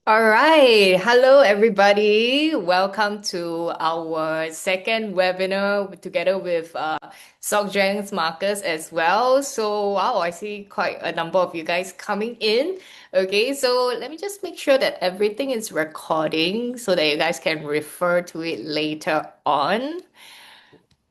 All right. Hello, everybody. Welcome to our second webinar together with SocGen's Marcus as well. So, wow, I see quite a number of you guys coming in. Okay, so let me just make sure that everything is recording so that you guys can refer to it later on.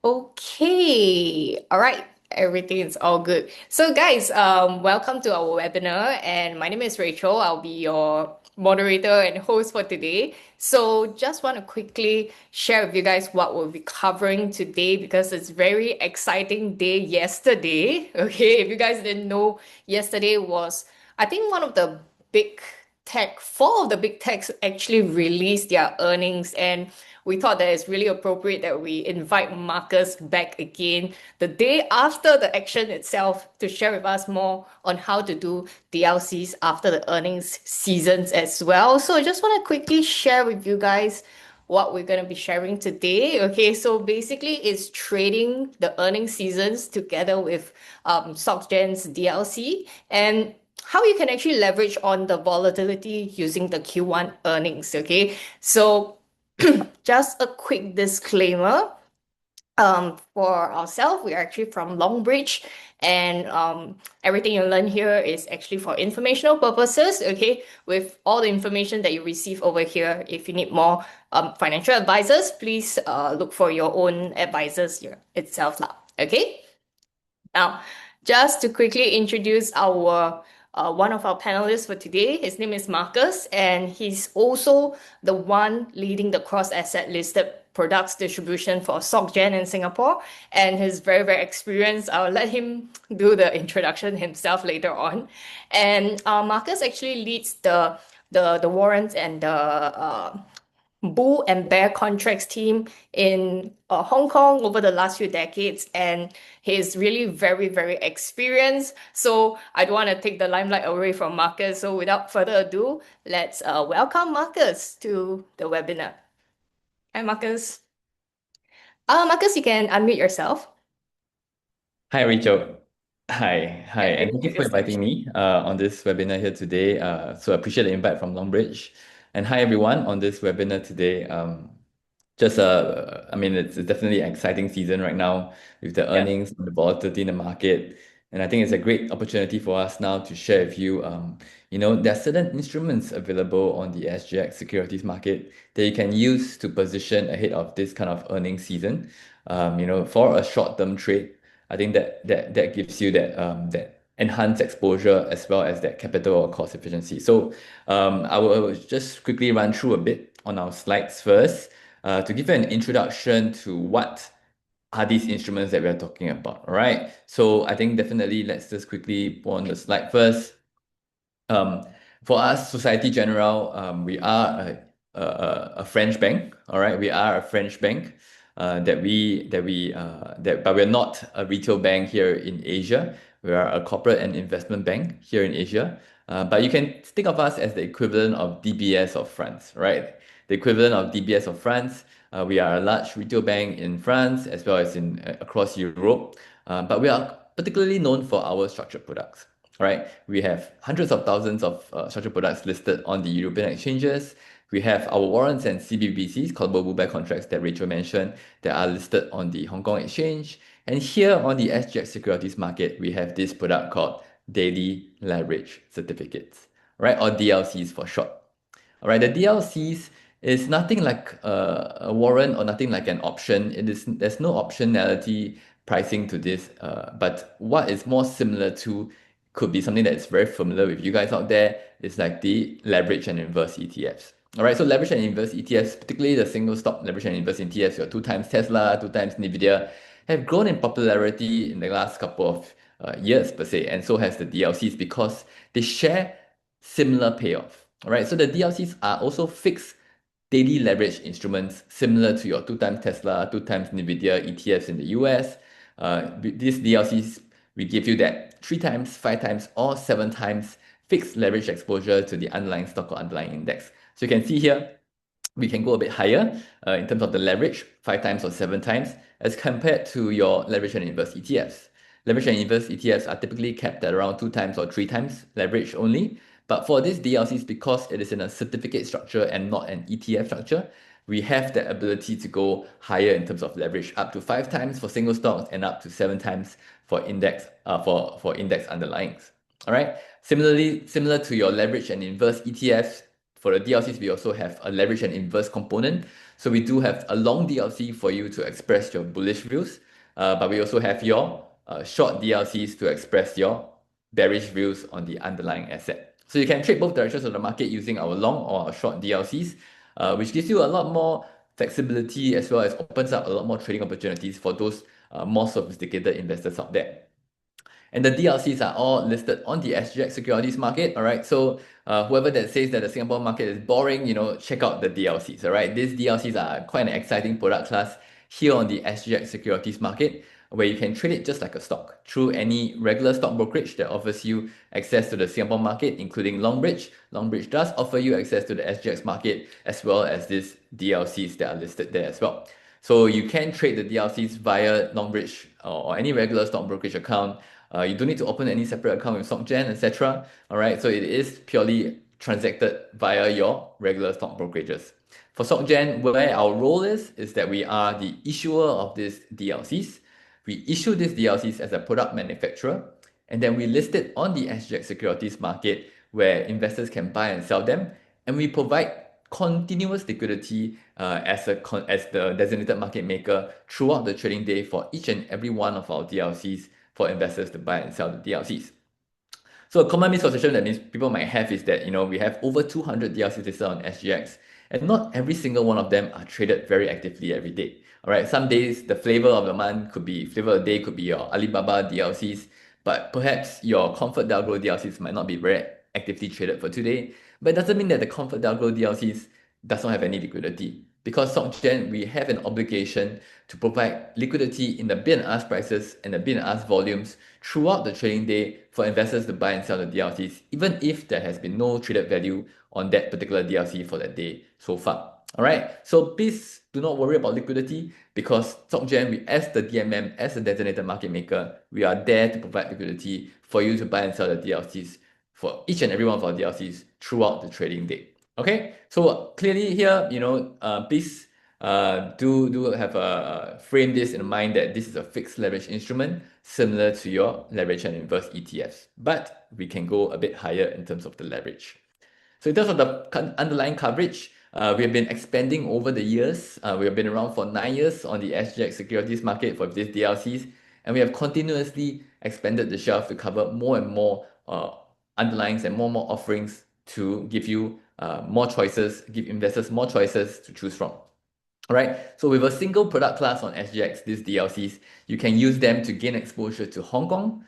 Okay. All right. Everything is all good. So, guys, welcome to our webinar. And my name is Rachel. I'll be your moderator and host for today. So, just want to quickly share with you guys what we'll be covering today because it's very exciting day yesterday. Okay. If you guys didn't know, yesterday was, I think, one of the big four of the big techs actually released their earnings, and we thought that it's really appropriate that we invite Marcus back again the day after the action itself to share with us more on how to do DLCs after the earnings seasons as well. So I just want to quickly share with you guys what we're going to be sharing today. Okay, so basically it's trading the earnings seasons together with SocGen's DLC and how you can actually leverage on the volatility using the Q1 earnings. Okay, so just a quick disclaimer. For ourselves, we are actually from Longbridge, and everything you learn here is actually for informational purposes. Okay, with all the information that you receive over here, if you need more financial advisors, please look for your own advisors here itself lah. Okay. Now, just to quickly introduce our one of our panelists for today, his name is Marcus, and he's also the one leading the cross-asset listed products distribution for SocGen in Singapore, and he's very, very experienced. I'll let him do the introduction himself later on. And Marcus actually leads the warrants and the bull and bear contracts team in Hong Kong over the last few decades, and he's really very, very experienced. So I don't want to take the limelight away from Marcus. So without further ado, let's welcome Marcus to the webinar. Hi, Marcus. Marcus, you can unmute yourself. Hi, Rachel. Hi, And and thank you for inviting me on this webinar here today. So I appreciate the invite from Longbridge. And hi, everyone, on this webinar today. I mean, it's definitely an exciting season right now with the yeah. earnings and the volatility in the market. And I think it's a great opportunity for us now to share with you, there are certain instruments available on the SGX securities market that you can use to position ahead of this kind of earnings season. For a short-term trade. I think that gives you that enhanced exposure as well as that capital or cost efficiency. So I will just quickly run through a bit on our slides first to give you an introduction to what are these instruments that we are talking about. All right. So I think definitely let's just quickly put on the slide first. Um, for us, Societe Generale, we are a French bank. All right, we are a French bank but we're not a retail bank here in Asia. We are a corporate and investment bank here in Asia. But you can think of us as the equivalent of DBS of France, right? The equivalent of DBS of France. We are a large retail bank in France as well as in across Europe. But we are particularly known for our structured products. Right, we have hundreds of thousands of structured products listed on the European exchanges. We have our warrants and CBBCs, callable bull-bear contracts that Rachel mentioned, that are listed on the Hong Kong exchange. And here on the SGX securities market, we have this product called daily leverage certificates, right, or DLCs for short. All right, the DLCs is nothing like a warrant or nothing like an option. There's no optionality pricing to this, but what is more similar to could be something that is very familiar with you guys out there is like the leverage and inverse ETFs. All right, so leverage and inverse ETFs, particularly the single stock leverage and inverse ETFs, your two times Tesla, two times Nvidia, have grown in popularity in the last couple of years per se, and so has the DLCs because they share similar payoff. All right, so the DLCs are also fixed daily leverage instruments similar to your two times Tesla, two times Nvidia ETFs in the US. These DLCs, we give you that three times, five times, or seven times fixed leverage exposure to the underlying stock or underlying index. So you can see here, we can go a bit higher in terms of the leverage, five times or seven times, as compared to your leverage and inverse ETFs. Leverage and inverse ETFs are typically capped at around two times or three times leverage only, But for these DLCs, because it is in a certificate structure and not an ETF structure, we have the ability to go higher in terms of leverage, up to 5 times for single stocks and up to 7 times for index underlyings. All right. Similarly, similar to your leverage and inverse ETFs, for the DLCs, we also have a leverage and inverse component. So we do have a long DLC for you to express your bullish views, but we also have your short DLCs to express your bearish views on the underlying asset. So you can trade both directions of the market using our long or our short DLCs, which gives you a lot more flexibility as well as opens up a lot more trading opportunities for those more sophisticated investors out there. And the DLCs are all listed on the SGX securities market. All right. So whoever that says that the Singapore market is boring, check out the DLCs. All right. These DLCs are quite an exciting product class here on the SGX securities market, where you can trade it just like a stock through any regular stock brokerage that offers you access to the Singapore market, including Longbridge. Longbridge does offer you access to the SGX market as well as these DLCs that are listed there as well. So you can trade the DLCs via Longbridge or any regular stock brokerage account. You don't need to open any separate account with SocGen, etc. All right, so it is purely transacted via your regular stock brokerages. For SocGen, where our role is that we are the issuer of these DLCs. We issue these DLCs as a product manufacturer, and then we list it on the SGX securities market where investors can buy and sell them, and we provide continuous liquidity as the designated market maker throughout the trading day for each and every one of our DLCs for investors to buy and sell the DLCs. So a common misconception that means people might have is that we have over 200 DLCs listed on SGX, and not every single one of them are traded very actively every day. All right, some days the flavor of the month could be flavor of the day could be your Alibaba DLCs, but perhaps your Comfort Delgro DLCs might not be very actively traded for today. But it doesn't mean that the Comfort Delgro DLCs does not have any liquidity. Because SocGen, we have an obligation to provide liquidity in the bid and ask prices and the bid and ask volumes throughout the trading day for investors to buy and sell the DLCs, even if there has been no traded value on that particular DLC for that day so far. All right, so please do not worry about liquidity because SocGen, we as the DMM, as the designated market maker, we are there to provide liquidity for you to buy and sell the DLCs for each and every one of our DLCs throughout the trading day. Okay, so clearly here, please do have a frame this in mind that this is a fixed leverage instrument similar to your leverage and inverse ETFs, but we can go a bit higher in terms of the leverage. So in terms of the underlying coverage, we have been expanding over the years. We have been around for 9 years on the SGX securities market for these DLCs, and we have continuously expanded the shelf to cover more and more underlyings and more offerings to give you more choices, give investors more choices to choose from. All right, so with a single product class on SGX, these DLCs, you can use them to gain exposure to Hong Kong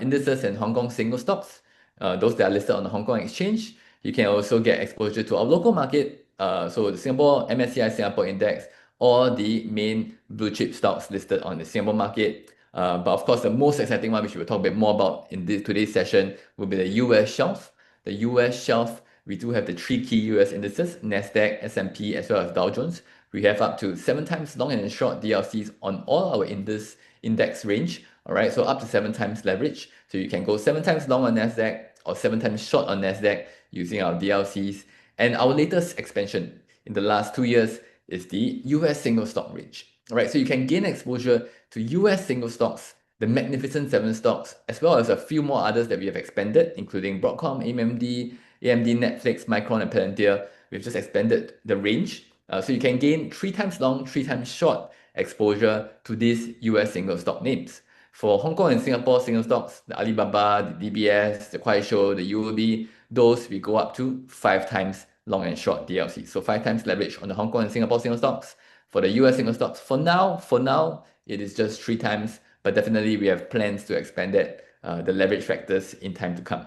indices and Hong Kong single stocks, those that are listed on the Hong Kong exchange. You can also get exposure to our local market, so the Singapore MSCI Singapore Index or the main blue chip stocks listed on the Singapore market. But of course, the most exciting one, which we'll talk a bit more about in today's session, will be the US shelf. The US shelf, we do have the 3 key US indices, NASDAQ, S&P, as well as Dow Jones. We have up to 7 times long and short DLCs on all our index range. All right, so up to 7 times leverage. So you can go 7 times long on NASDAQ or 7 times short on NASDAQ using our DLCs. And our latest expansion in the last 2 years is the US single stock range. All right, so you can gain exposure to US single stocks, the Magnificent 7 stocks, as well as a few more others that we have expanded, including Broadcom, AMD, Netflix, Micron, and Palantir. We've just expanded the range. So you can gain 3 times long, 3 times short exposure to these US single stock names. For Hong Kong and Singapore single stocks, the Alibaba, the DBS, the Kuaishou, the UOB, those we go up to 5 times long and short DLC. So 5 times leverage on the Hong Kong and Singapore single stocks. For the US single stocks, for now, it is just 3 times, but definitely we have plans to expand that, the leverage factors in time to come.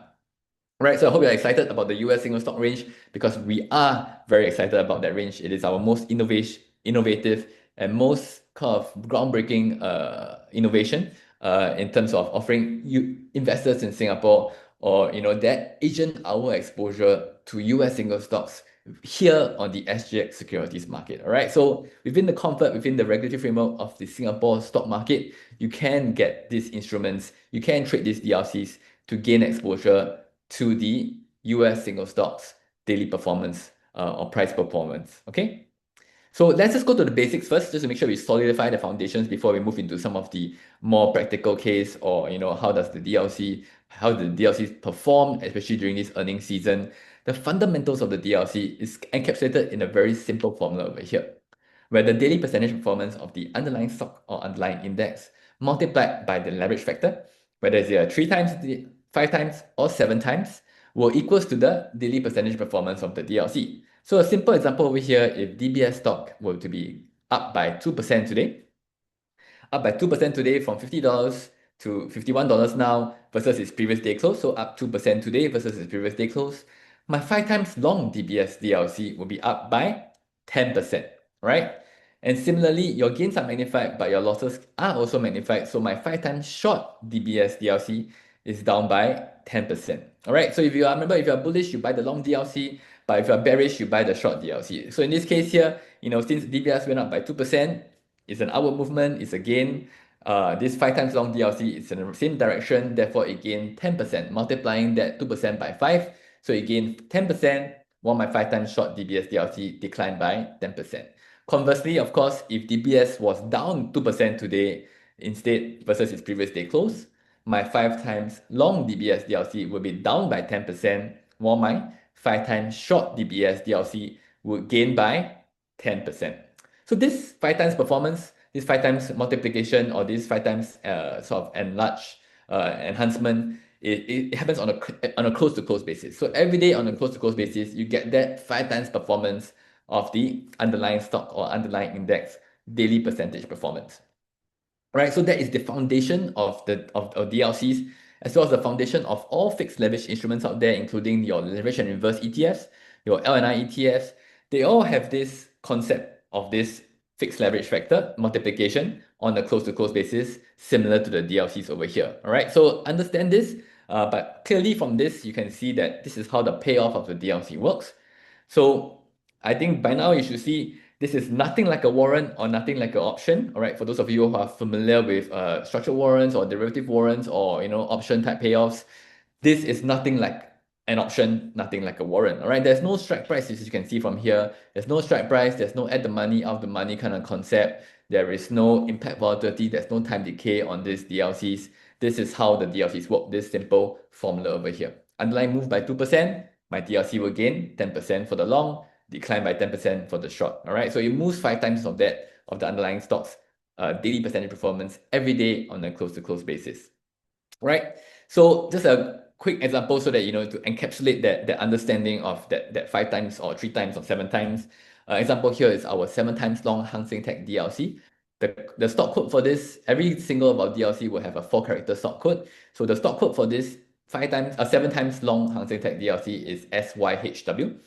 Right, so I hope you're excited about the US single stock range because we are very excited about that range. It is our most innovative and most kind of groundbreaking innovation in terms of offering investors in Singapore or that agent hour exposure to US single stocks here on the SGX securities market. All right, so within the comfort, within the regulatory framework of the Singapore stock market, you can get these instruments, you can trade these DLCs to gain exposure to the US single stocks daily performance or price performance. Okay. So let's just go to the basics first, just to make sure we solidify the foundations before we move into some of the more practical case, or how does the how the DLCs perform, especially during this earnings season. The fundamentals of the DLC is encapsulated in a very simple formula over here, where the daily percentage performance of the underlying stock or underlying index multiplied by the leverage factor, whether it's 3 times, 5 times, or 7 times, will equals to the daily percentage performance of the DLC. So a simple example over here, if DBS stock were to be up by 2% today, from $50 to $51 now versus its previous day close, so up 2% today versus its previous day close, my 5 times long DBS DLC will be up by 10%, right? And similarly, your gains are magnified, but your losses are also magnified. So my 5 times short DBS DLC is down by 10%. All right, so if you are, remember, if you are bullish, you buy the long DLC, but if you are bearish, you buy the short DLC. So in this case here, since DBS went up by 2%, it's an upward movement, it's a gain. This 5 times long DLC is in the same direction, therefore it gained 10%, multiplying that 2% by 5. So it gained 10%, while my 5 times short DBS DLC declined by 10%. Conversely, of course, if DBS was down 2% today instead versus its previous day close, my 5 times long DBS DLC will be down by 10%, while my 5 times short DBS DLC would gain by 10%. So this 5 times performance, this 5 times multiplication, or this 5 times sort of enhancement, it happens on a close-to-close basis. So every day on a close-to-close basis, you get that 5 times performance of the underlying stock or underlying index daily percentage performance. Right, so that is the foundation of DLCs, as well as the foundation of all fixed leverage instruments out there, including your leverage and reverse ETFs, your LNI ETFs. They all have this concept of this fixed leverage factor multiplication on a close-to-close basis, similar to the DLCs over here. All right, so understand this, but clearly from this, you can see that this is how the payoff of the DLC works. So I think by now you should see this is nothing like a warrant or nothing like an option. All right, for those of you who are familiar with structured warrants or derivative warrants, or option type payoffs, this is nothing like an option, nothing like a warrant. All right, there's no strike price, as you can see from here. There's no strike price. There's no at the money, out the money kind of concept. There is no impact volatility. There's no time decay on these DLCs. This is how the DLCs work. This simple formula over here. Underlying move by 2%. My DLC will gain 10% for the long, decline by 10% for the short. All right, so it moves 5 times of that, of the underlying stocks daily percentage performance every day on a close-to-close basis. Right, so just a quick example so that to encapsulate that understanding of that 5 times or 3 times or 7 times. Example here is our 7 times long Hang Seng Tech DLC. The stock code for this, every single of our DLC will have a 4-character stock code. So the stock code for this 7 times long Hang Seng Tech DLC is SYHW.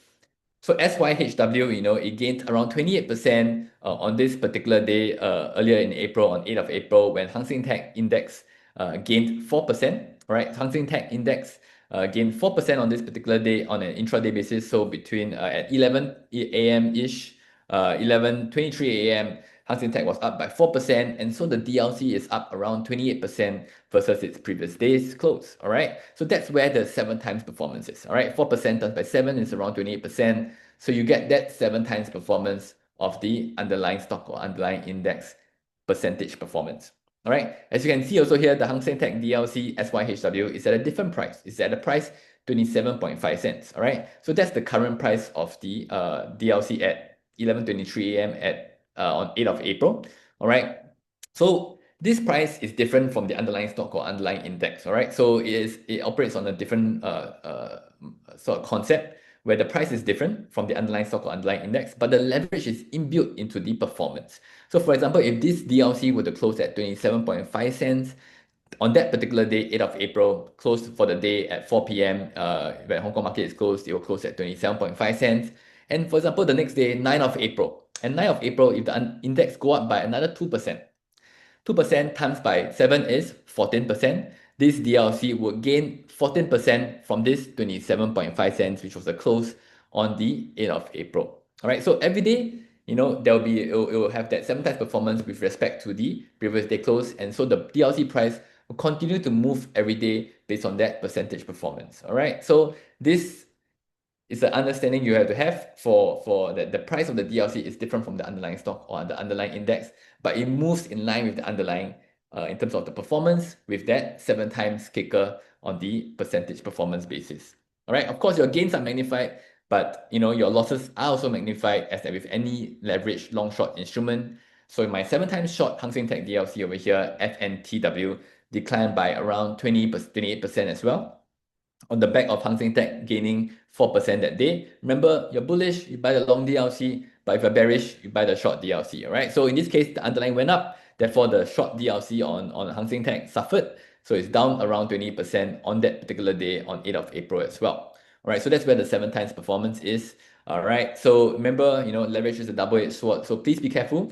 So SYHW, it gained around 28% on this particular day earlier in April, on 8th of April, when Hang Seng Tech Index gained 4%, right? Hang Seng Tech Index gained 4% on this particular day on an intraday basis. So between at 11 a.m.-ish, 11:23 a.m., Hang Seng Tech was up by 4%, and so the DLC is up around 28% versus its previous day's close. All right, so that's where the 7 times performance is. All right, 4% times by 7 is around 28%. So you get that 7 times performance of the underlying stock or underlying index percentage performance. All right, as you can see also here, the Hang Seng Tech DLC SYHW is at a different price. It's at a price 27.5 cents. All right, so that's the current price of the DLC at 11:23 a.m. on 8th of April. All right, so this price is different from the underlying stock or underlying index. All right, so it operates on a different sort of concept, where the price is different from the underlying stock or underlying index, but the leverage is inbuilt into the performance. So for example, if this DLC were to close at 27.5 cents, on that particular day, 8th of April, closed for the day at 4 p.m. When Hong Kong market is closed, it will close at 27.5 cents. And for example, the next day, 9th of April. And 9th of April, if the index go up by another 2%, 2% times by 7 is 14%. This DLC would gain 14% from this 27.5 cents, which was the close on the 8th of April. All right, so every day, there'll be, it will have that 7 times performance with respect to the previous day close. And so the DLC price will continue to move every day based on that percentage performance. All right, so this It's an understanding you have to have for the price of the DLC is different from the underlying stock or the underlying index, but it moves in line with the underlying in terms of the performance with that 7 times kicker on the percentage performance basis. All right, of course, your gains are magnified, but your losses are also magnified as with any leverage long short instrument. So in my 7 times short Hang Seng Tech DLC over here, FNTW declined by around 28% as well on the back of Hang Seng Tech gaining 4% that day. Remember, you're bullish, you buy the long DLC, but if you're bearish, you buy the short DLC, all right? So in this case, the underlying went up, therefore the short DLC on Hang Seng Tech suffered, so it's down around 20% on that particular day on 8th of April as well. All right, so that's where the 7 times performance is. All right, so remember, leverage is a double-edged sword, so please be careful,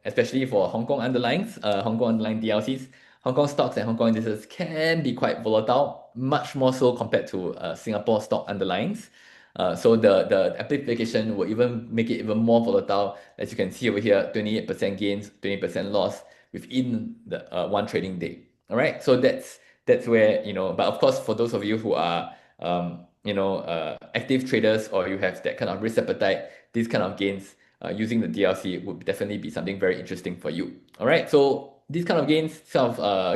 especially for Hong Kong underlyings, Hong Kong underlying DLCs. Hong Kong stocks and Hong Kong indices can be quite volatile, much more so compared to Singapore stock underlyings. So the amplification will even make it even more volatile. As you can see over here, 28% gains, 20% loss within the one trading day. All right, so that's where, but of course, for those of you who are active traders or you have that kind of risk appetite, these kind of gains using the DLC would definitely be something very interesting for you. All right, so these kind of gains,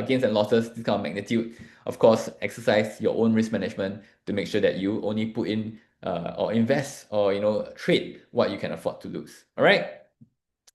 gains and losses, this kind of magnitude, of course, exercise your own risk management to make sure that you only put in or invest or trade what you can afford to lose. All right.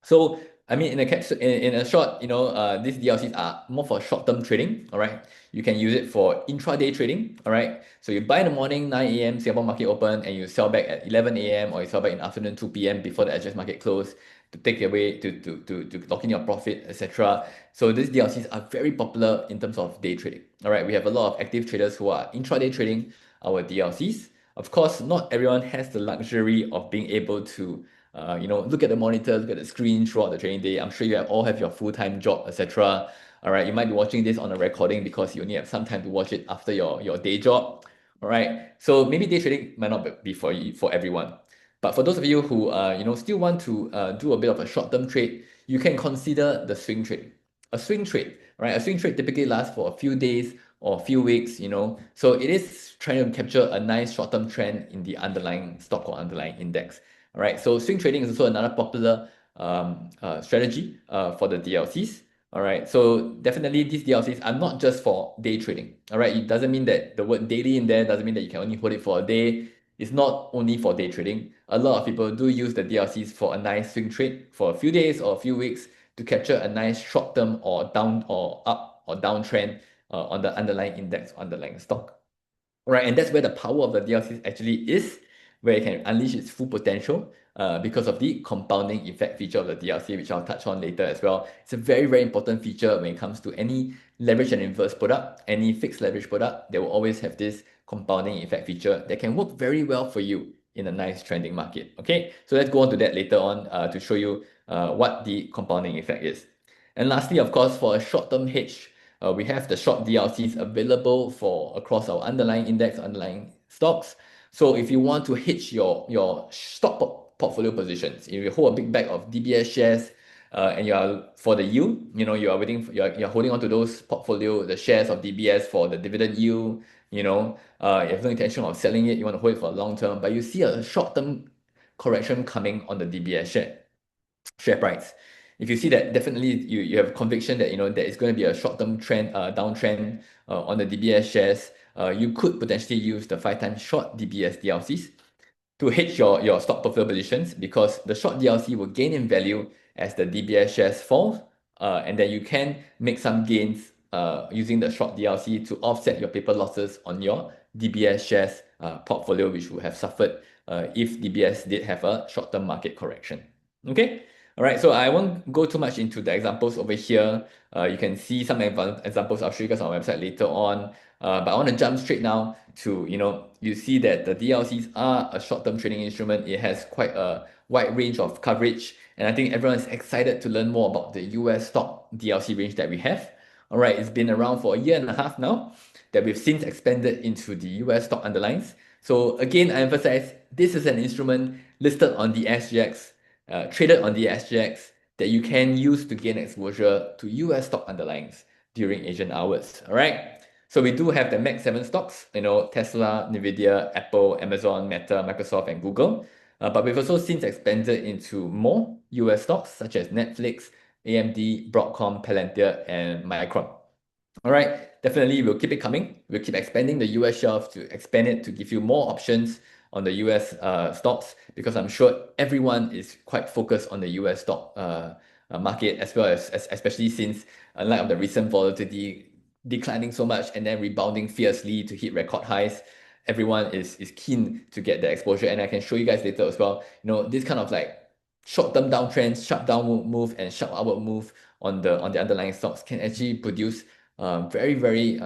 So I mean, in a short, these DLCs are more for short-term trading. All right, you can use it for intraday trading. All right, so you buy in the morning 9 a.m. Singapore market open, and you sell back at 11 a.m. or you sell back in the afternoon 2 p.m. before the adjust market close to take away to lock in your profit, etc. So these DLCs are very popular in terms of day trading. All right, we have a lot of active traders who are intraday trading our DLCs. Of course, not everyone has the luxury of being able to look at the monitor, look at the screen throughout the training day. I'm sure you all have your full-time job, etc. All right, you might be watching this on a recording because you only have some time to watch it after your day job. All right, so maybe day trading might not be for everyone. But for those of you who still want to do a bit of a short-term trade, you can consider the swing trade. A swing trade, right? A swing trade typically lasts for a few days or a few weeks, So it is trying to capture a nice short-term trend in the underlying stock or underlying index. All right, so swing trading is also another popular strategy for the DLCs. All right, so definitely these DLCs are not just for day trading. All right, it doesn't mean that the word daily in there doesn't mean that you can only hold it for a day. It's not only for day trading. A lot of people do use the DLCs for a nice swing trade for a few days or a few weeks to capture a nice short-term or down or up or downtrend on the underlying index, underlying stock. Right, and that's where the power of the DLC actually is, where it can unleash its full potential because of the compounding effect feature of the DLC, which I'll touch on later as well. It's a very, very important feature when it comes to any leverage and inverse product, any fixed leverage product. They will always have this compounding effect feature that can work very well for you in a nice trending market. Okay, so let's go on to that later on to show you what the compounding effect is. And lastly, of course, for a short-term hedge, we have the short DLCs available for across our underlying index, underlying stocks. So if you want to hedge your stock portfolio positions, if you hold a big bag of DBS shares and you are for the yield, you are waiting, you're holding on to those portfolio, the shares of DBS for the dividend yield, you have no intention of selling it, you want to hold it for a long term, but you see a short-term correction coming on the DBS share price. If you see that, definitely you have conviction that there is going to be a short-term trend, downtrend on the DBS shares. You could potentially use the 5 times short DBS DLCs to hedge your stock portfolio positions because the short DLC will gain in value as the DBS shares fall, and then you can make some gains using the short DLC to offset your paper losses on your DBS shares portfolio, which would have suffered if DBS did have a short-term market correction. Okay. All right, so I won't go too much into the examples over here. You can see some examples I'll show you guys on our website later on. But I want to jump straight now to, you see that the DLCs are a short-term trading instrument. It has quite a wide range of coverage. And I think everyone is excited to learn more about the US stock DLC range that we have. All right, it's been around for a year and a half now that we've since expanded into the US stock underlines. So again, I emphasize this is an instrument listed on the SGX, traded on the SGX that you can use to gain exposure to US stock underlines during Asian hours. All right. So we do have the Mac 7 stocks, Tesla, Nvidia, Apple, Amazon, Meta, Microsoft, and Google. But we've also since expanded into more US stocks such as Netflix, AMD, Broadcom, Palantir, and Micron. All right, definitely we'll keep it coming. We'll keep expanding the US shelf to expand it to give you more options on the US stocks, because I'm sure everyone is quite focused on the US stock market, as well as especially since, unlike of the recent volatility declining so much and then rebounding fiercely to hit record highs, everyone is keen to get the exposure. And I can show you guys later as well, this kind of like short-term downtrends, sharp downward move and sharp upward move on the underlying stocks can actually produce very, very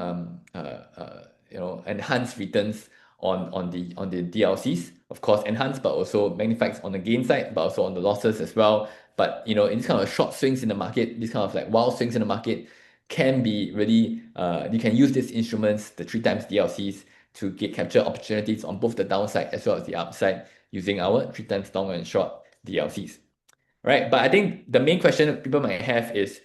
enhanced returns on the DLCs. Of course, enhanced, but also magnified on the gain side, but also on the losses as well. But in these kind of short swings in the market, these kind of like wild swings in the market can be really you can use these instruments, the 3x DLCs, to capture opportunities on both the downside as well as the upside using our 3x long and short DLCs. Right? But I think the main question people might have is,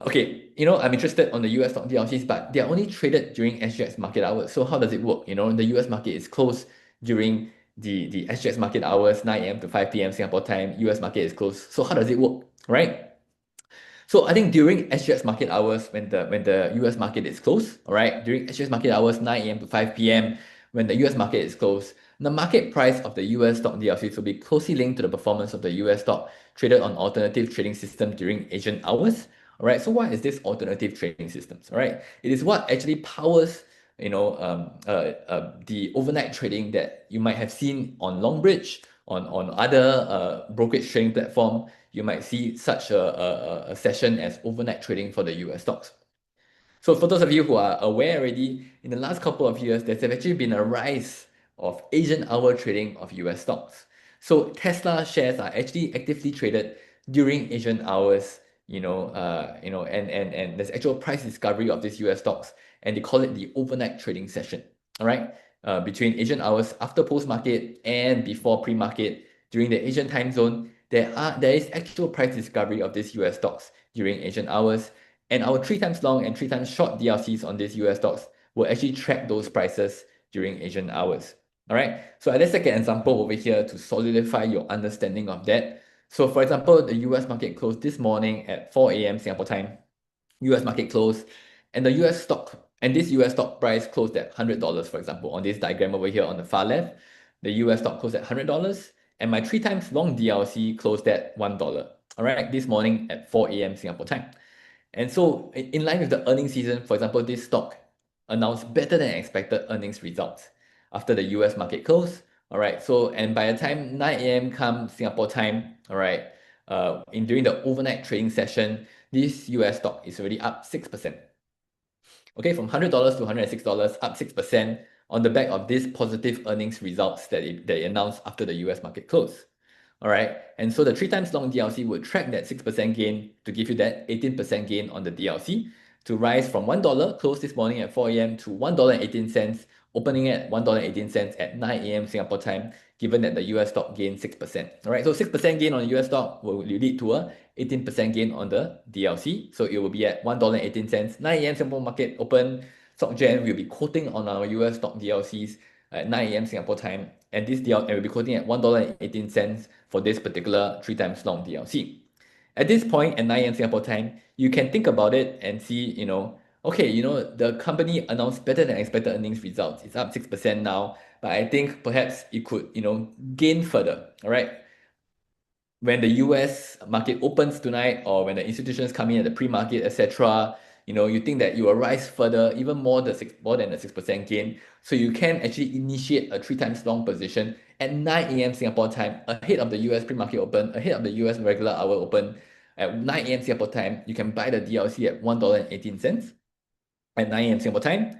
okay, I'm interested on the US stock DLCs, but they're only traded during SGX market hours. So how does it work? The US market is closed during the SGX market hours, 9 a.m. to 5 p.m. Singapore time. US market is closed. So how does it work, right? So I think during SGX market hours, when the US market is closed, all right, during SGX market hours, 9 a.m. to 5 p.m., when the US market is closed, the market price of the US stock DLCs will be closely linked to the performance of the US stock traded on alternative trading system during Asian hours. All right, so what is this alternative trading systems? All right, it is what actually powers the overnight trading that you might have seen on Longbridge, on other brokerage trading platform. You might see such a session as overnight trading for the US stocks. So for those of you who are aware already, in the last couple of years, there's actually been a rise of Asian hour trading of US stocks. So Tesla shares are actually actively traded during Asian hours, and there's actual price discovery of these US stocks, and they call it the overnight trading session. All right, between Asian hours after post-market and before pre-market during the Asian time zone, there is actual price discovery of these US stocks during Asian hours. And our 3x long and 3x short DLCs on these US stocks will actually track those prices during Asian hours. All right. So let's take an example over here to solidify your understanding of that. So for example, the US market closed this morning at 4 a.m. Singapore time. US market closed, and this US stock price closed at $100, for example, on this diagram over here on the far left. The US stock closed at $100, and my 3x long DLC closed at $1. All right, this morning at 4 a.m. Singapore time. And so in line with the earnings season, for example, this stock announced better than expected earnings results after the US market close. All right. So, and by the time 9 a.m. come Singapore time, all right, during the overnight trading session, this US stock is already up 6%. Okay, from $100 to $106, up 6% on the back of these positive earnings results that they announced after the US market close. All right, and so the 3x long DLC would track that 6% gain to give you that 18% gain on the DLC to rise from $1 close this morning at 4 a.m. to $1.18, opening at $1.18 at 9 a.m. Singapore time, given that the US stock gained 6%. All right, so 6% gain on the US stock will lead to a 18% gain on the DLC. So it will be at $1.18, 9 a.m. Singapore market open. SocGen will be quoting on our US stock DLCs at 9 a.m. Singapore time, and we'll be quoting at $1.18 for this particular 3x long DLC. At this point at 9 a.m. Singapore time, you can think about it and see, okay, the company announced better than expected earnings results. It's up 6% now, but I think perhaps it could, gain further. All right. When the US market opens tonight, or when the institutions come in at the pre-market, etc., you think that you will rise further, even more than the 6% gain. So you can actually initiate a 3x long position at 9 a.m. Singapore time, ahead of the US pre-market open, ahead of the US regular hour open. At 9 a.m. Singapore time, you can buy the DLC at $1.18 at 9 a.m. Singapore time,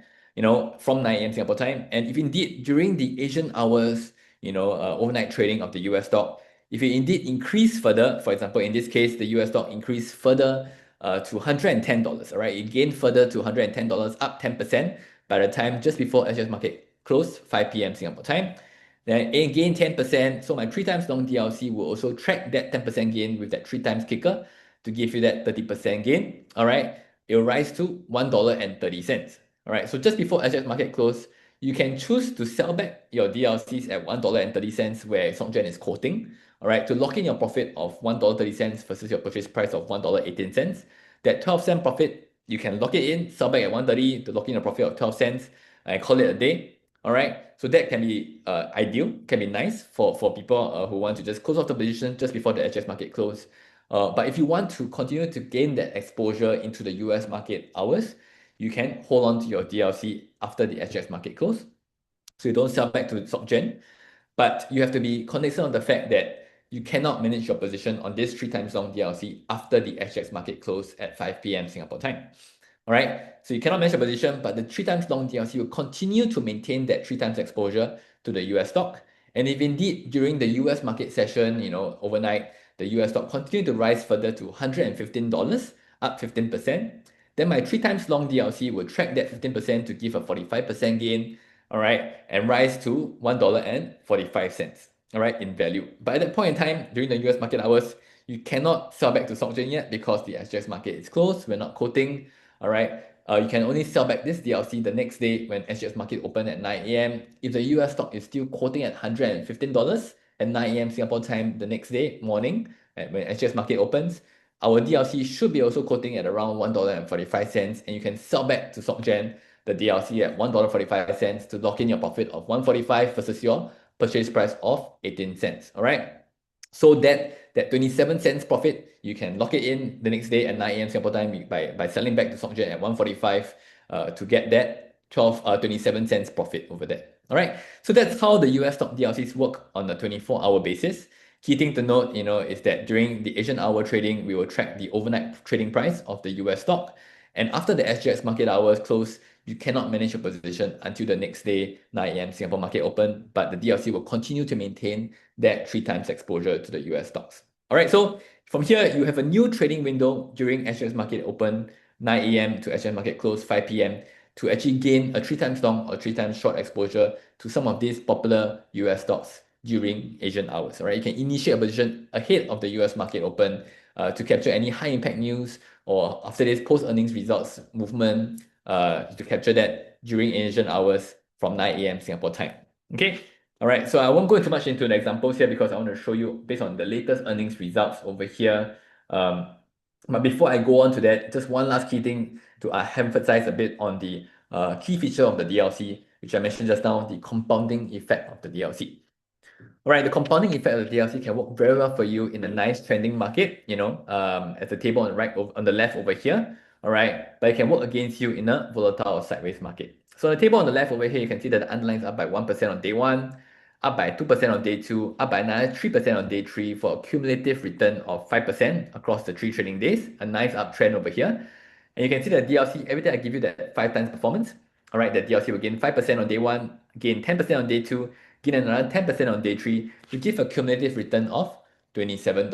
from 9 a.m. Singapore time. And if indeed during the Asian hours, overnight trading of the US stock, if it indeed increase further, for example, in this case, the US stock increased further to $110, all right? It gained further to $110, up 10% by the time just before SGX market closed, 5 p.m. Singapore time. Then it gained 10%, so my 3x long DLC will also track that 10% gain with that 3x kicker to give you that 30% gain, all right? It will rise to $1.30, All right, so just before SGX market close, you can choose to sell back your DLCs at $1.30 where SocGen is quoting, all right, to lock in your profit of $1.30 versus your purchase price of $1.18. That 12-cent profit, you can lock it in, sell back at 1.30 to lock in a profit of 12 cents and call it a day. All right, so that can be ideal, can be nice for people who want to just close off the position just before the HX market close. But if you want to continue to gain that exposure into the US market hours, you can hold on to your DLC after the HX market close. So you don't sell back to SocGen, but you have to be cognizant of the fact that you cannot manage your position on this 3 times long DLC after the SGX market close at 5 p.m. Singapore time. All right, so you cannot manage your position, but the 3 times long DLC will continue to maintain that 3 times exposure to the US stock. And if indeed during the US market session, overnight, the US stock continue to rise further to $115, up 15%, then my 3 times long DLC will track that 15% to give a 45% gain, all right, and rise to $1.45, all right, in value. But at that point in time, during the US market hours, you cannot sell back to SocGen yet because the SGX market is closed. We're not quoting, all right. You can only sell back this DLC the next day when SGX market open at 9 a.m. If the US stock is still quoting at $115 at 9 a.m. Singapore time the next day morning, when SGX market opens, our DLC should be also quoting at around $1.45, and you can sell back to SocGen the DLC at $1.45 to lock in your profit of $1.45 versus your purchase price of 18 cents. All right. So that 27 cents profit, you can lock it in the next day at 9 a.m. Singapore time by selling back to SocGen at 1.45 to get that 27 cents profit over there. All right. So that's how the US stock DLCs work on a 24-hour basis. Key thing to note, is that during the Asian hour trading, we will track the overnight trading price of the US stock. And after the SGX market hours close, you cannot manage your position until the next day, 9 a.m. Singapore market open, but the DLC will continue to maintain that 3 times exposure to the US stocks. All right, so from here, you have a new trading window during SGX market open, 9 a.m. to SGX market close, 5 p.m. to actually gain a 3 times long or 3 times short exposure to some of these popular US stocks during Asian hours. All right, you can initiate a position ahead of the US market open to capture any high impact news or after this post earnings results movement to capture that during Asian hours from 9 a.m. Singapore time. Okay. All right. So I won't go too much into the examples here because I want to show you based on the latest earnings results over here. But before I go on to that, just one last key thing to emphasize a bit on the key feature of the DLC, which I mentioned just now, the compounding effect of the DLC. All right, the compounding effect of the DLC can work very well for you in a nice trending market, as the table on the right, on the left over here. All right, but it can work against you in a volatile or sideways market. So the table on the left over here, you can see that the underlying is up by 1% on day one, up by 2% on day two, up by another 3% on day three for a cumulative return of 5% across the 3 trading days. A nice uptrend over here. And you can see that DLC, every time I give you that 5 times performance, all right, the DLC will gain 5% on day one, gain 10% on day two, gain another 10% on day three, to give a cumulative return of $27,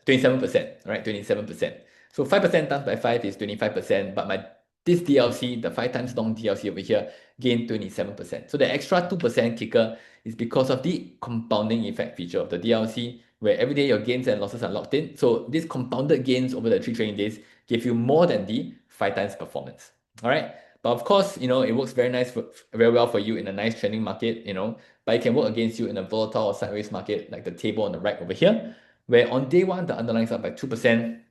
27%, right? 27%. So 5% times by 5 is 25%, but this DLC, the 5 times long DLC over here, gained 27%. So the extra 2% kicker is because of the compounding effect feature of the DLC, where every day your gains and losses are locked in. So these compounded gains over the 3 trading days give you more than the 5 times performance. All right. But of course, it works very well for you in a nice trending market, but it can work against you in a volatile or sideways market, like the table on the right over here, where on day one, the underlying is up by 2%,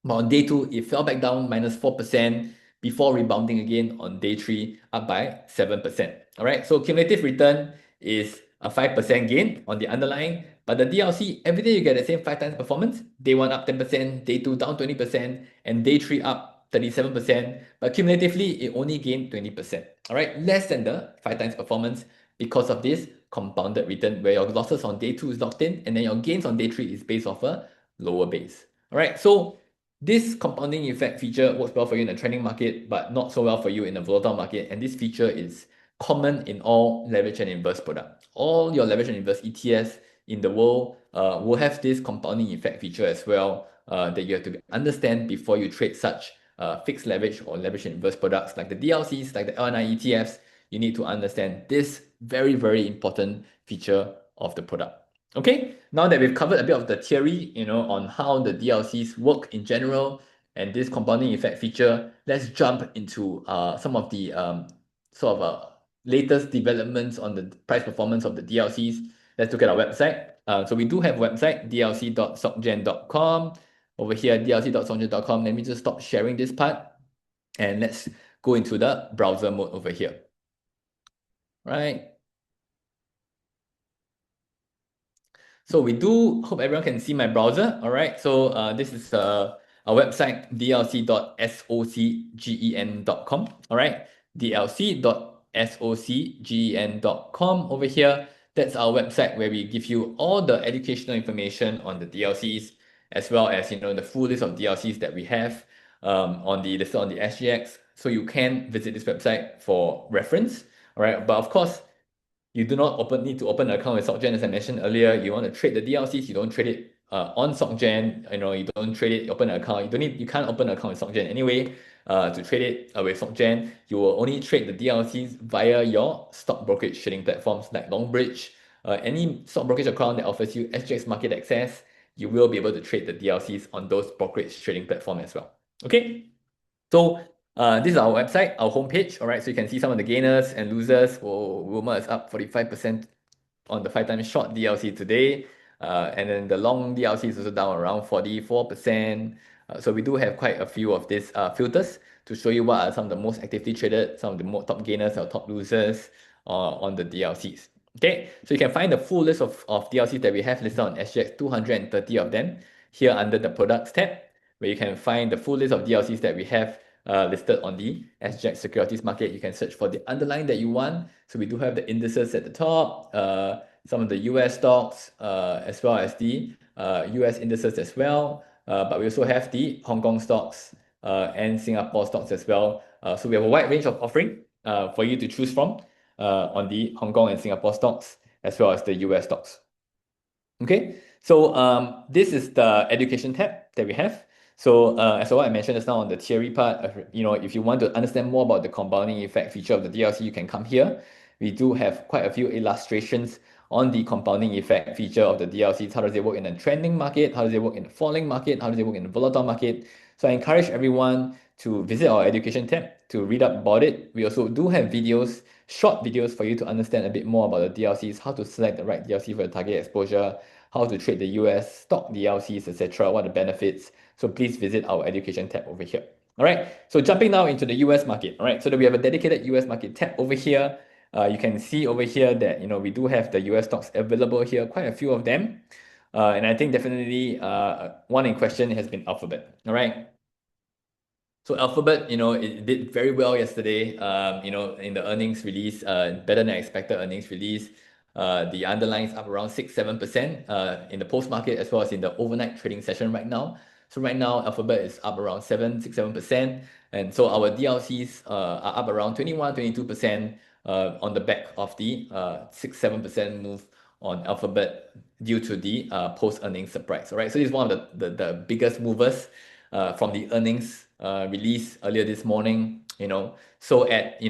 but on day two, it fell back down minus 4% before rebounding again on day three, up by 7%. All right, so cumulative return is a 5% gain on the underlying, but the DLC, every day you get the same 5 times performance. Day one up 10%, day two down 20%, and day three up 37%, but cumulatively, it only gained 20%. All right, less than the 5 times performance because of this compounded return where your losses on day two is locked in, and then your gains on day three is based off a lower base. All right, so this compounding effect feature works well for you in a trending market, but not so well for you in a volatile market. And this feature is common in all leverage and inverse products. All your leverage and inverse ETFs in the world will have this compounding effect feature as well that you have to understand before you trade such fixed leverage or leverage and inverse products like the DLCs, like the LNI ETFs. You need to understand this very, very important feature of the product. Okay, now that we've covered a bit of the theory, on how the DLCs work in general and this compounding effect feature, let's jump into some of the sort of latest developments on the price performance of the DLCs, let's look at our website. So we do have a website, dlc.socgen.com. Over here, dlc.socgen.com. Let me just stop sharing this part and let's go into the browser mode over here. Right. So we do hope everyone can see my browser. All right. So this is our website, dlc.socgen.com. All right. dlc.socgen.com over here. That's our website where we give you all the educational information on the DLCs, as well as the full list of DLCs that we have listed on the SGX. So you can visit this website for reference. All right. But of course, you do not need to open an account with SocGen, as I mentioned earlier. You want to trade the DLCs, you don't trade it on SocGen. You don't trade it, open an account. You can't open an account with SocGen anyway. To trade it with SocGen, you will only trade the DLCs via your stock brokerage trading platforms like Longbridge. Any stock brokerage account that offers you SGX market access, you will be able to trade the DLCs on those brokerage trading platforms as well. Okay, so this is our website, our homepage. All right, so you can see some of the gainers and losers. Oh, Wilma is up 45% on the 5 times short DLC today. And then the long DLC is also down around 44%. So we do have quite a few of these filters to show you what are some of the most actively traded, some of the more top gainers or top losers on the DLCs. Okay, so you can find the full list of DLCs that we have listed on SGX, 230 of them, here under the products tab, where you can find the full list of DLCs that we have listed on the SGX securities market. You can search for the underlying that you want. So we do have the indices at the top, some of the US stocks, as well as the US indices as well. But we also have the Hong Kong stocks and Singapore stocks as well. So we have a wide range of offering for you to choose from on the Hong Kong and Singapore stocks, as well as the US stocks. Okay, so this is the education tab that we have. So as what I mentioned just now on the theory part, if you want to understand more about the compounding effect feature of the DLC, you can come here. We do have quite a few illustrations on the compounding effect feature of the DLCs. How does it work in a trending market? How does it work in a falling market? How does it work in a volatile market? So I encourage everyone to visit our education tab to read up about it. We also do have videos, short videos for you to understand a bit more about the DLCs, how to select the right DLC for your target exposure, how to trade the US stock DLCs, etc., what are the benefits. So please visit our education tab over here. All right, so jumping now into the US market. All right, so that we have a dedicated US market tab over here. You can see over here that we do have the US stocks available here, quite a few of them. And I think definitely one in question has been Alphabet. All right. So Alphabet, it did very well yesterday. In the earnings release, better than expected earnings release. The underlying is up around 6-7% in the post market as well as in the overnight trading session right now. So right now, Alphabet is up around 6-7%. And so our DLCs are up around 21-22% on the back of the 6-7% move on Alphabet due to the post-earnings surprise. All right, so this is one of the biggest movers from the earnings release earlier this morning. So at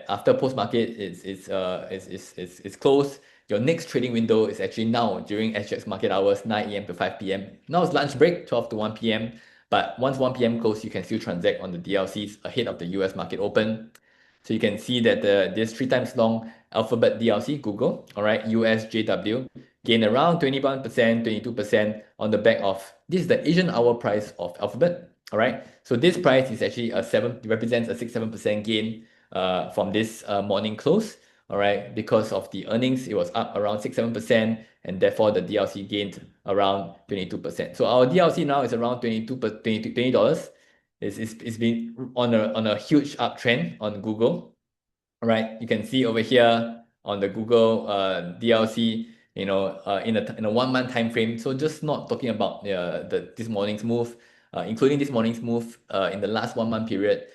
after post market it's closed. Your next trading window is actually now during SGX market hours, 9 a.m. to 5 p.m. Now it's lunch break, 12 to 1 p.m. But once 1 p.m. close, you can still transact on the DLCs ahead of the US market open. So you can see that this 3 times long Alphabet DLC, Google, all right, USJW, gained around 21%, 22% on the back of this is the Asian hour price of Alphabet. All right, so this price is actually represents a 6-7% gain from this morning close. All right, because of the earnings, it was up around 6-7%, and therefore the DLC gained around 22%. So our DLC now is around $20. It's been on a huge uptrend on Google. All right, you can see over here on the Google DLC, in a 1 month time frame. So just not talking about this morning's move, including this morning's move in the last 1 month period.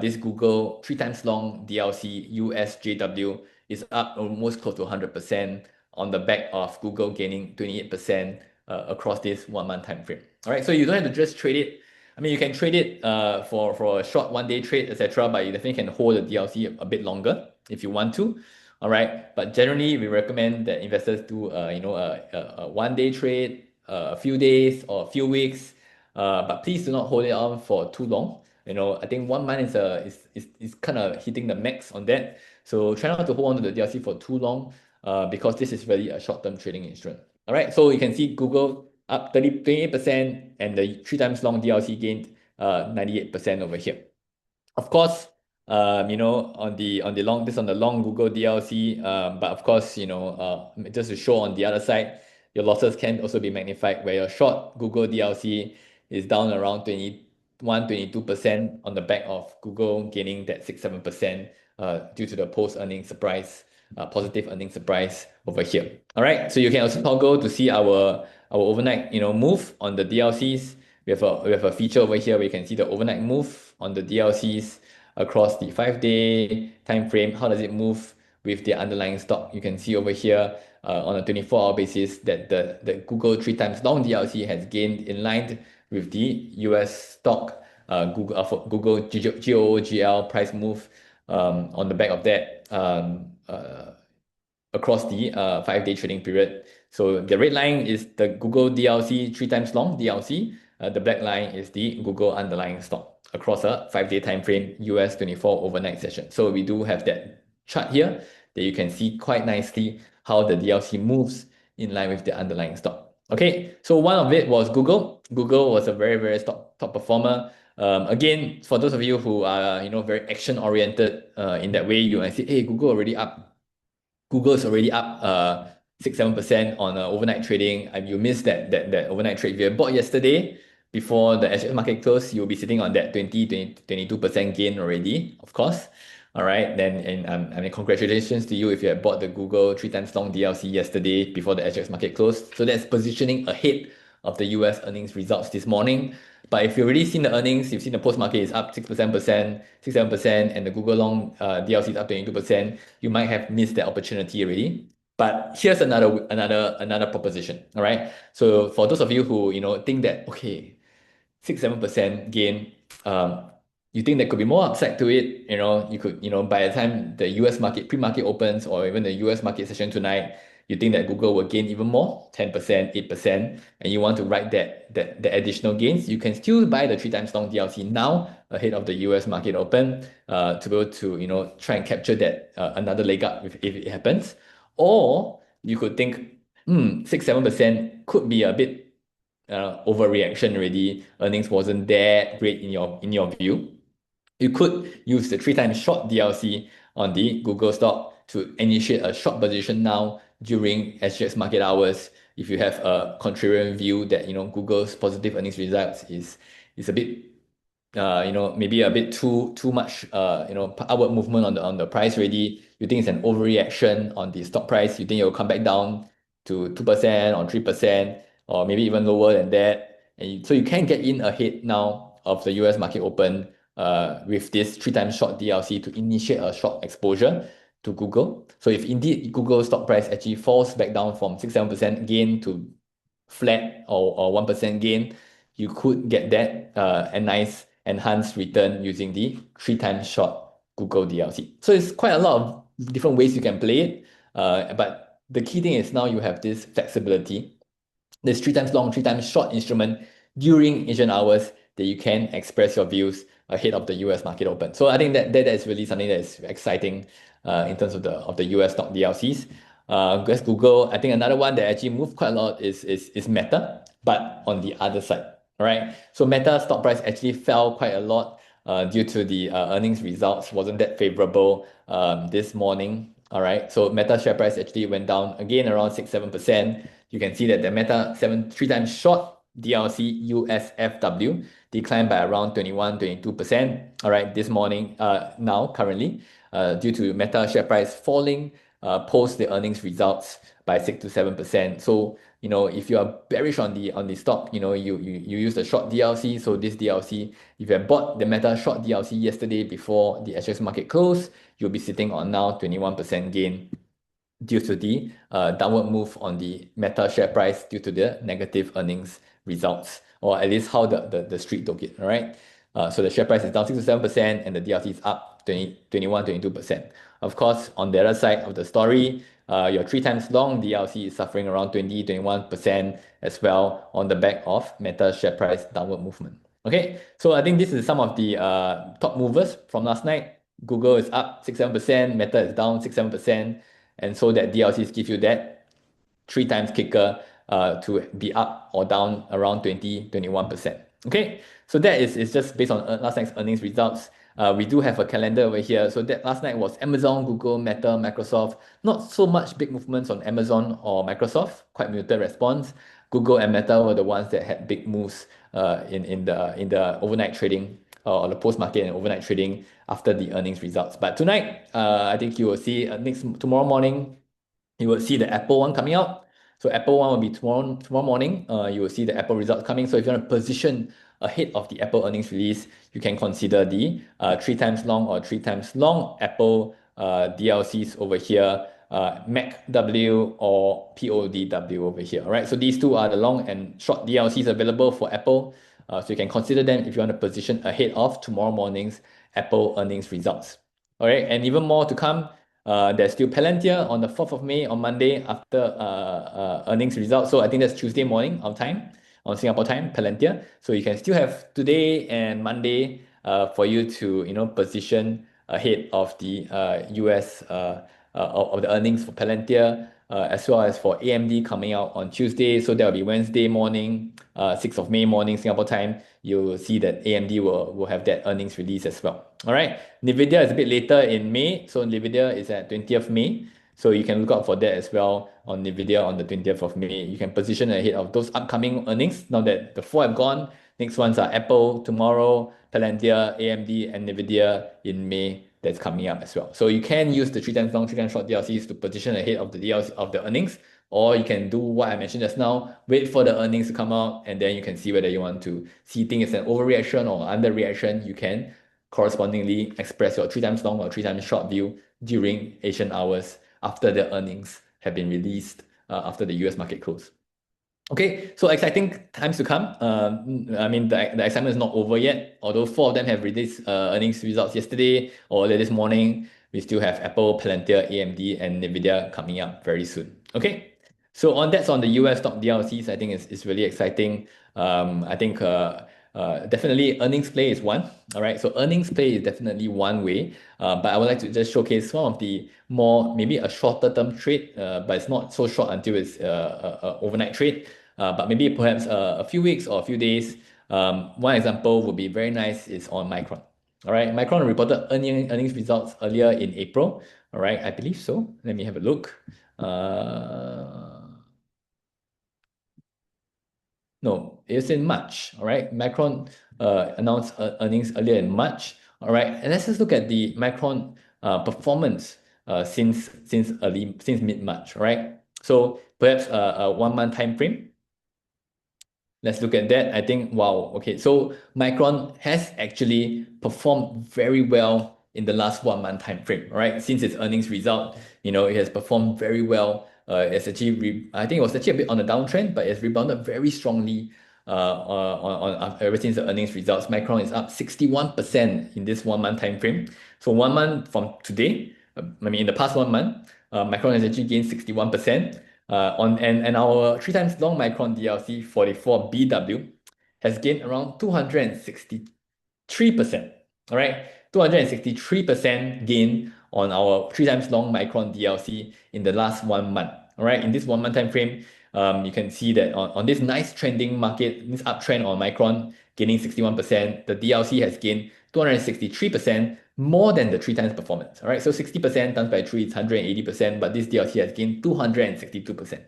This Google 3 times long DLC USJW is up almost close to 100% on the back of Google gaining 28% across this 1 month time frame. All right, so you don't have to just trade it. I mean, you can trade it for a short 1 day trade, etc. But you definitely can hold the DLC a bit longer if you want to. All right, but generally we recommend that investors do a 1 day trade, a few days or a few weeks. But please do not hold it on for too long. I think 1 month is kind of hitting the max on that. So try not to hold on to the DLC for too long, because this is really a short-term trading instrument. All right, so you can see Google up 28%, and the 3 times long DLC gained 98% over here. Of course, on the long, this on the long Google DLC, but of course, just to show on the other side, your losses can also be magnified, where your short Google DLC is down around 21, 22% on the back of Google gaining that 6, 7% due to the post-earning surprise, positive earning surprise over here. All right, so you can also toggle to see our overnight, move on the DLCs. We have a feature over here where you can see the overnight move on the DLCs across the 5-day time frame. How does it move with the underlying stock? You can see over here on a 24-hour basis that the Google 3 times long DLC has gained in line with the US stock Google GOOGL price move on the back of that across the 5-day trading period. So the red line is the Google DLC 3 times long DLC. The black line is the Google underlying stock across a 5-day time frame, US 24 overnight session. So we do have that chart here that you can see quite nicely how the DLC moves in line with the underlying stock. Okay, so one of it was Google. Google was a very, very top performer. Again, for those of you who are very action oriented in that way, you might say, hey, Google already up. Google's already up 6, 7% on overnight trading. You missed that overnight trade. If you had bought yesterday before the SGX market close, you'll be sitting on that 22% gain already, of course. All right, then, and I mean, congratulations to you if you had bought the Google 3 times long DLC yesterday before the SGX market closed. So that's positioning ahead of the US earnings results this morning. But if you've already seen the earnings, you've seen the post market is up 6%, and the Google long DLC is up 22%, you might have missed that opportunity already. But here's another proposition. All right. So for those of you who think that, okay, 6, 7% gain, you think there could be more upside to it, you could, by the time the US market pre-market opens, or even the US market session tonight, you think that Google will gain even more, 10%, 8%, and you want to write the additional gains, you can still buy the 3 times long DLC now ahead of the US market open, to be able to try and capture that another leg up if it happens. Or you could think, 6, 7% could be a bit overreaction already. Earnings wasn't that great in your view. You could use the 3 times short DLC on the Google stock to initiate a short position now during SGX market hours. If you have a contrarian view that Google's positive earnings results is a bit maybe a bit too much upward movement on the price already. You think it's an overreaction on the stock price. You think it will come back down to 2% or 3%, or maybe even lower than that. And so you can get in ahead now of the US market open with this 3 times short DLC to initiate a short exposure to Google. So if indeed Google stock price actually falls back down from 6, 7% gain to flat or 1% gain, you could get that a nice enhanced return using the 3 times short Google DLC. So it's quite a lot of different ways you can play it. But the key thing is now you have this flexibility, this 3 times long, 3 times short instrument during Asian hours that you can express your views ahead of the US market open. So I think that is really something that is exciting in terms of the US stock DLCs. Guess Google, I think another one that actually moved quite a lot is Meta, but on the other side. All right. So Meta stock price actually fell quite a lot due to the earnings results wasn't that favorable this morning. All right. So Meta share price actually went down again around 6, 7%. You can see that the Meta 3 times short DLC USFW declined by around 21, 22%. All right, this morning, now currently, due to Meta share price falling post the earnings results by 6 to 7%. So if you are bearish on the stock, you use the short DLC. So this DLC, if you have bought the Meta short DLC yesterday before the SGX market close, you'll be sitting on now 21% gain due to the downward move on the Meta share price due to the negative earnings results, or at least how the street took it. All right. So the share price is down 6 to 7%, and the DLC is up 21, 22%. Of course, on the other side of the story, your 3 times long DLC is suffering around 20, 21% as well on the back of Meta share price downward movement. Okay, so I think this is some of the top movers from last night. Google is up 6-7%, Meta is down 6-7%, and so that DLCs give you that three times kicker to be up or down around 20-21%. Okay, so that is just based on last night's earnings results. We do have a calendar over here. So that last night was Amazon, Google, Meta, Microsoft. Not so much big movements on Amazon or Microsoft, quite muted response. Google and Meta were the ones that had big moves in the overnight trading or the post market and overnight trading after the earnings results. But tonight, I think you will see tomorrow morning you will see the Apple one coming out. So Apple one will be tomorrow morning. You will see the Apple results coming. So if you want to position ahead of the Apple earnings release, you can consider the three times long or three times long Apple DLCs over here, MACW or PODW over here. All right. So these two are the long and short DLCs available for Apple. So you can consider them if you want to position ahead of tomorrow morning's Apple earnings results. All right. And even more to come. There's still Palantir on the 4th of May on Monday after earnings results. So I think that's Tuesday morning our time, on Singapore time, Palantir. So you can still have today and Monday for you to position ahead of the US of the earnings for Palantir, as well as for AMD coming out on Tuesday. So that will be Wednesday morning, 6th of May morning, Singapore time. You'll see that AMD will have that earnings release as well. All right. NVIDIA is a bit later in May. So NVIDIA is at 20th May. So you can look out for that as well on NVIDIA on the 20th of May. You can position ahead of those upcoming earnings. Now that the four have gone, next ones are Apple tomorrow, Palantir, AMD, and NVIDIA in May that's coming up as well. So you can use the three times long, three times short DLCs to position ahead of the DLC of the earnings, or you can do what I mentioned just now, wait for the earnings to come out, and then you can see whether you want to see things as an overreaction or underreaction. You can correspondingly express your three times long or three times short view during Asian hours after the earnings have been released after the US market close. Okay, so exciting times to come. I mean, the excitement is not over yet. Although four of them have released earnings results yesterday or earlier this morning, we still have Apple, Palantir, AMD, and NVIDIA coming up very soon. Okay, so that's on the US stock DLCs. I think it's really exciting. I think definitely earnings play is one. All right, so earnings play is definitely one way. But I would like to just showcase some of the more, maybe a shorter term trade, but it's not so short until it's a overnight trade. But maybe perhaps a few weeks or a few days. One example would be very nice is on Micron. All right, Micron reported earnings results earlier in April. All right, I believe so. Let me have a look. No, it's in March. All right, Micron announced earnings earlier in March. All right, and let's just look at the Micron performance since mid March. All right, so perhaps a 1 month time frame. Let's look at that. I think, wow, okay. So Micron has actually performed very well in the last 1 month time frame, right? Since its earnings result, it has performed very well. It's actually, I think it was actually a bit on a downtrend, but it's rebounded very strongly ever since the earnings results. Micron is up 61% in this 1 month time frame. So 1 month from today, in the past 1 month, Micron has actually gained 61%. And our three times long Micron DLC 44BW has gained around 263%. All right, 263% gain on our three times long Micron DLC in the last 1 month. All right, in this 1 month time frame, you can see that on this nice trending market, this uptrend on Micron gaining 61%, the DLC has gained 263%, more than the three times performance. All right, so 60% times by three is 180%, but this DLC has gained 262%.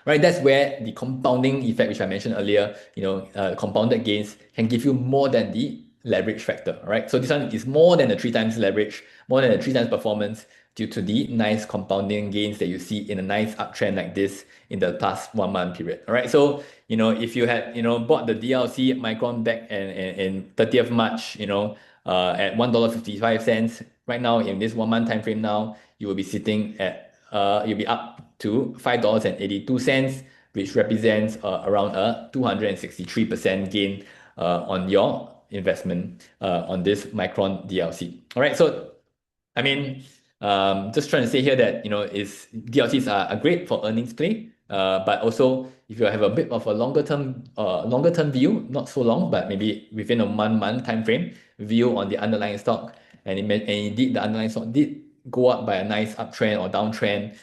Right, that's where the compounding effect, which I mentioned earlier, compounded gains can give you more than the leverage factor. Right, so this one is more than the three times leverage, more than the three times performance, due to the nice compounding gains that you see in a nice uptrend like this in the past 1 month period. All right, so if you had bought the DLC Micron back in 30th March, at $1.55, right now in this 1 month time frame, now you will be sitting at you'll be up to $5.82, which represents around a 263% gain on your investment on this Micron DLC. All right, so just trying to say here that DLCs are great for earnings play. But also, if you have a bit of a longer term view, not so long, but maybe within a month time frame view on the underlying stock, and indeed the underlying stock did go up by a nice uptrend or downtrend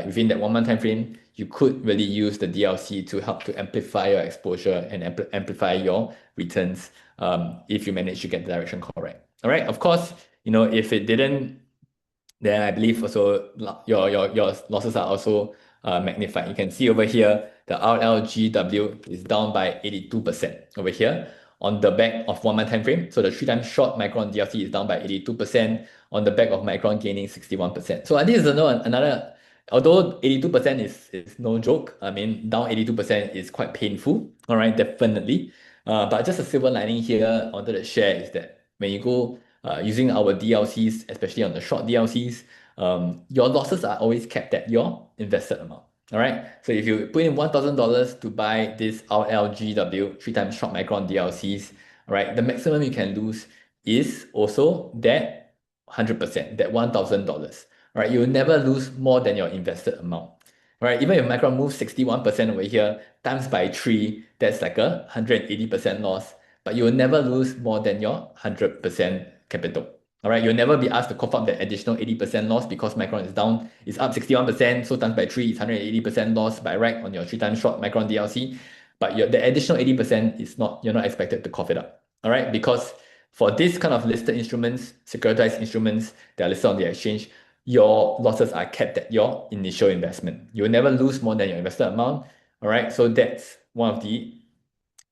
within that 1 month time frame, you could really use the DLC to help to amplify your exposure and amplify your returns if you manage to get the direction correct. All right. Of course, if it didn't, then I believe also your losses are also magnified. You can see over here, the RLGW is down by 82% over here on the back of 1 month time frame. So the 3 times short Micron DLC is down by 82% on the back of Micron gaining 61%. So this is another, although 82% is no joke. I mean, down 82% is quite painful. All right, definitely. But just a silver lining here I wanted to share is that when you go using our DLCs, especially on the short DLCs, your losses are always kept at your invested amount. All right. So if you put in $1,000 to buy this RLGW 3 times short Micron DLCs, all right, the maximum you can lose is also that 100%, that $1,000. All right, you will never lose more than your invested amount. All right, even if Micron moves 61% over here, times by 3, that's like a 180% loss, but you will never lose more than your 100% capital. All right, you'll never be asked to cough up that additional 80% loss because Micron is down, it's up 61%, so times by 3 is 180% loss by right on your 3 times short Micron DLC. But the additional 80% is not, you're not expected to cough it up. All right, because for this kind of listed instruments, securitized instruments that are listed on the exchange, your losses are kept at your initial investment. You will never lose more than your invested amount. All right, so that's one of the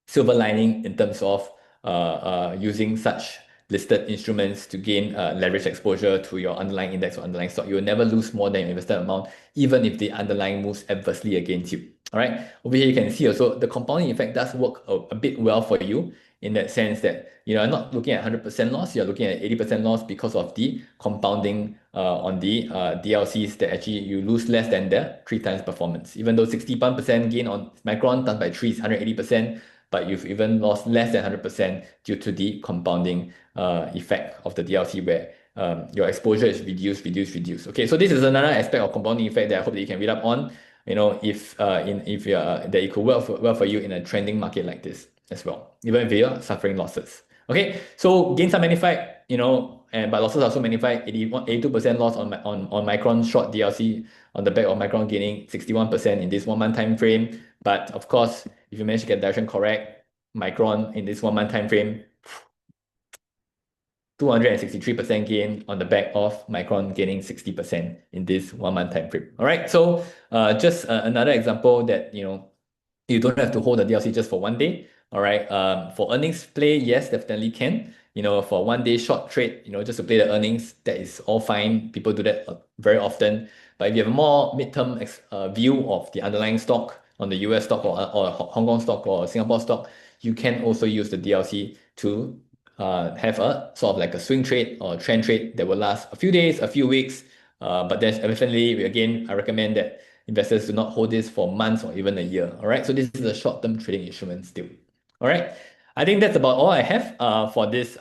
silver lining in terms of using such listed instruments to gain leverage exposure to your underlying index or underlying stock. You will never lose more than your invested amount, even if the underlying moves adversely against you. All right. Over here, you can see also the compounding effect does work a bit well for you in that sense that you're not looking at 100% loss, you're looking at 80% loss because of the compounding on the DLCs that actually you lose less than the 3 times performance. Even though 61% gain on Micron times by 3 is 180%, but you've even lost less than 100% due to the compounding effect of the DLC where your exposure is reduced. Okay, so this is another aspect of compounding effect that I hope that you can read up on. If that it could work well for you in a trending market like this as well, even if you're suffering losses. Okay, so gains are magnified, but losses are also magnified. 82% loss on Micron short DLC on the back of Micron gaining 61% in this 1 month time frame. But of course, if you manage to get direction correct, Micron in this 1 month time frame, 263% gain on the back of Micron gaining 60% in this 1 month time frame. All right, so just another example that you don't have to hold the DLC just for 1 day. All right, for earnings play, yes, definitely can. For 1 day short trade, just to play the earnings, that is all fine. People do that very often. But if you have a more midterm view of the underlying stock on the US stock or Hong Kong stock or Singapore stock, you can also use the DLC to have a sort of like a swing trade or trend trade that will last a few days, a few weeks. But then definitely, again, I recommend that investors do not hold this for months or even a year. All right, so this is a short-term trading instrument still. All right, I think that's about all I have for this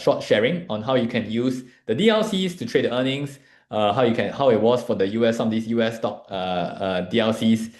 short sharing on how you can use the DLCs to trade the earnings. How it was for the US, some of these US stock DLCs,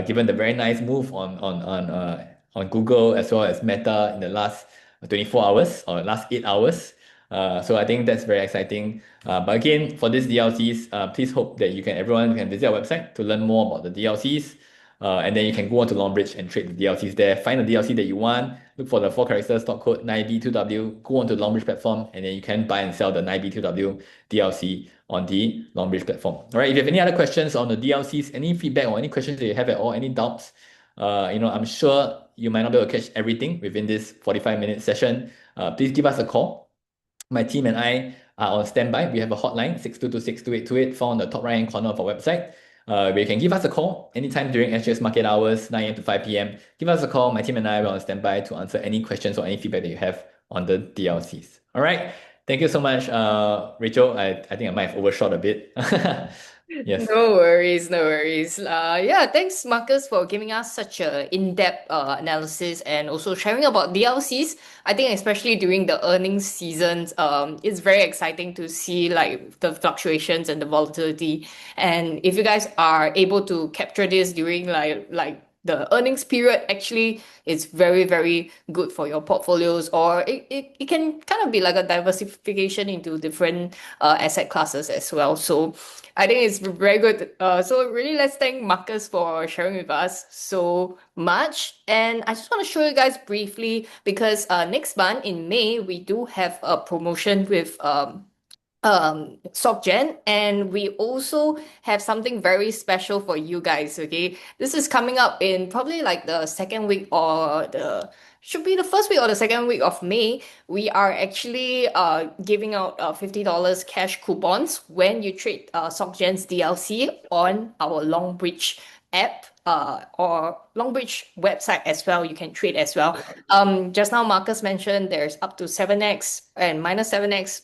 given the very nice move on Google as well as Meta in the last 24 hours or last 8 hours. So I think that's very exciting. But again, for these DLCs, please hope that everyone can visit our website to learn more about the DLCs. And then you can go on to Longbridge and trade the DLCs there. Find the DLC that you want. Look for the 4 character stock code 9B2W. Go on to the Longbridge platform, and then you can buy and sell the 9B2W DLC on the Longbridge platform. All right. If you have any other questions on the DLCs, any feedback or any questions that you have at all, any doubts, I'm sure you might not be able to catch everything within this 45-minute session. Please give us a call. My team and I are on standby. We have a hotline, 622-62828, found on the top right-hand corner of our website. Where you can give us a call anytime during SGS market hours, 9 a.m. to 5 p.m. Give us a call. My team and I are on standby to answer any questions or any feedback that you have on the DLCs. All right. Thank you so much, Rachel. I think I might have overshot a bit. Yes. No worries, no worries. Yeah, thanks, Marcus, for giving us such a in-depth analysis and also sharing about DLCs. I think especially during the earnings seasons, it's very exciting to see like the fluctuations and the volatility. And if you guys are able to capture this during like the earnings period, actually, it's very, very good for your portfolios, or it can kind of be like a diversification into different asset classes as well. So I think it's very good. So really, let's thank Marcus for sharing with us so much. And I just want to show you guys briefly because next month in May we do have a promotion with SocGen, and we also have something very special for you guys. Okay, this is coming up in probably like the second week or the should be the first week or the second week of May. We are actually giving out $50 cash coupons when you trade SocGen's DLC on our Longbridge app or Longbridge website as well. You can trade as well. Just now Marcus mentioned there's up to 7x and minus 7x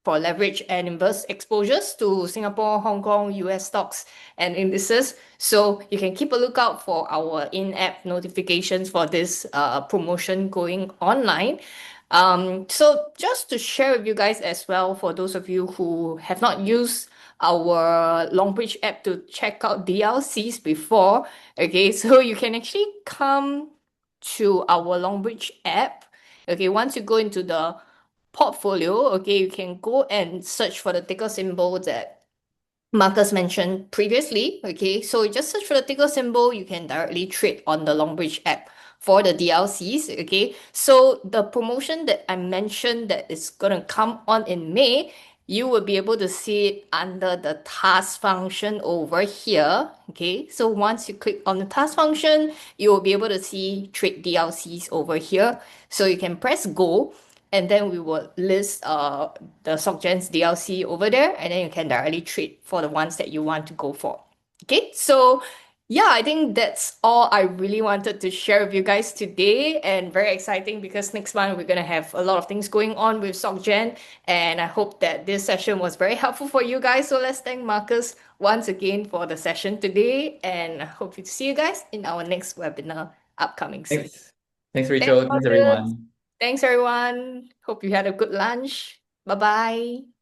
for leverage and inverse exposures to Singapore, Hong Kong, US stocks and indices. So you can keep a lookout for our in-app notifications for this promotion going online. So just to share with you guys as well, for those of you who have not used our Longbridge app to check out DLCs before, okay, so you can actually come to our Longbridge app. Okay, once you go into the portfolio, okay, you can go and search for the ticker symbol that Marcus mentioned previously. Okay, so you just search for the ticker symbol, you can directly trade on the Longbridge app for the DLCs. Okay, so the promotion that I mentioned that is gonna come on in May, you will be able to see it under the task function over here. Okay, so once you click on the task function, you will be able to see trade DLCs over here. So you can press go and then we will list the SocGen's DLC over there, and then you can directly trade for the ones that you want to go for. Okay, so yeah, I think that's all I really wanted to share with you guys today, and very exciting because next month we're gonna have a lot of things going on with SocGen, and I hope that this session was very helpful for you guys. So let's thank Marcus once again for the session today, and I hope to see you guys in our next webinar upcoming soon. Thanks. Thanks, Thanks, Rachel. Thanks, Marcus. everyone. Thanks, everyone. Hope you had a good lunch. Bye bye.